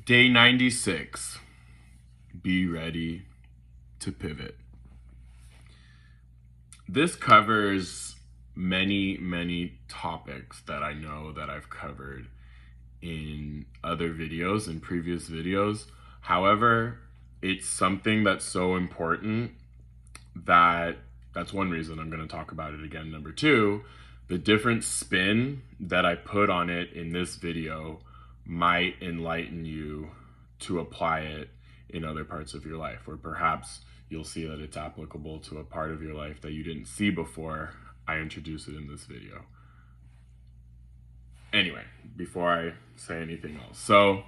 Day 96. Be ready to pivot. This covers many topics that I know that I've covered in other videos, in previous videos. However, it's something that's so important that's one reason I'm going to talk about it again. Number two, the different spin that I put on it in this video might enlighten you to apply it in other parts of your life, or perhaps you'll see that it's applicable to a part of your life that you didn't see before I introduce it in this video. Anyway, before I say anything else, so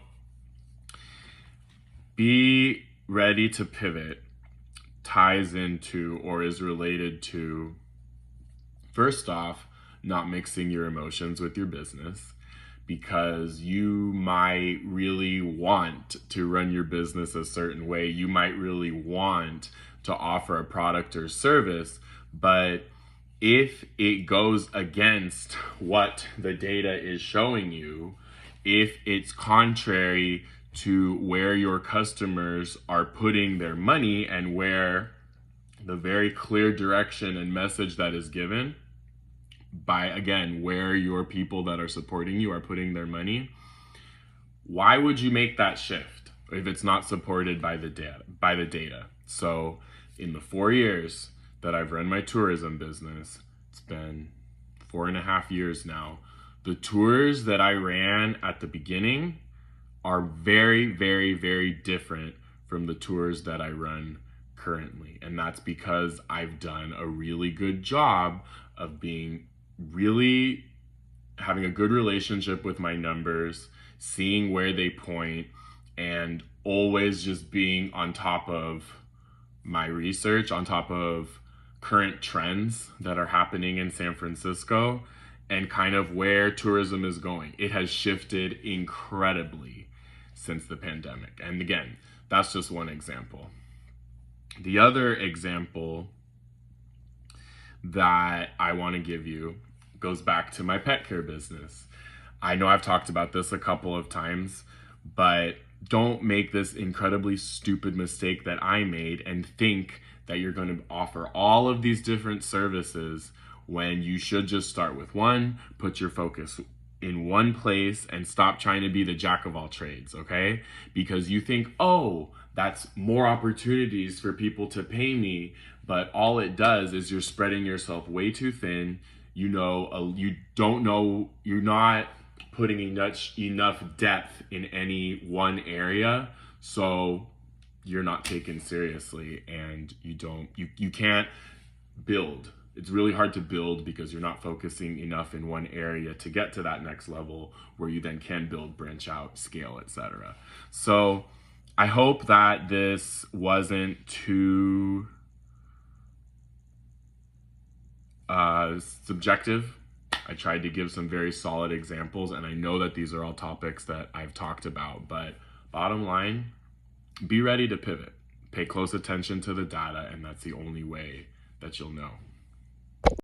be ready to pivot ties into or is related to, first off, not mixing your emotions with your business, because you might really want to run your business a certain way. You might really want to offer a product or service, but if it goes against what the data is showing you, if it's contrary to where your customers are putting their money and where the very clear direction and message that is given by, again, where your people that are supporting you are putting their money, why would you make that shift if it's not supported by the data? So in the 4 years that I've run my tourism business, it's been 4.5 years now, the tours that I ran at the beginning are very different from the tours that I run currently. And that's because I've done a really good job of having a good relationship with my numbers, seeing where they point, and always just being on top of my research, on top of current trends that are happening in San Francisco and kind of where tourism is going. It has shifted incredibly since the pandemic. And again, that's just one example. The other example that I want to give you goes back to my pet care business. I know I've talked about this a couple of times, but don't make this incredibly stupid mistake that I made and think that you're going to offer all of these different services when you should just start with one, put your focus in one place, and stop trying to be the jack of all trades, okay? Because you think, oh, that's more opportunities for people to pay me, but all it does is you're spreading yourself way too thin. You're not putting enough depth in any one area, so you're not taken seriously, and you can't build. It's really hard to build because you're not focusing enough in one area to get to that next level where you then can build, branch out, scale, etc. So I hope that this wasn't too subjective. I tried to give some very solid examples, and I know that these are all topics that I've talked about, but bottom line, be ready to pivot. Pay close attention to the data, and that's the only way that you'll know.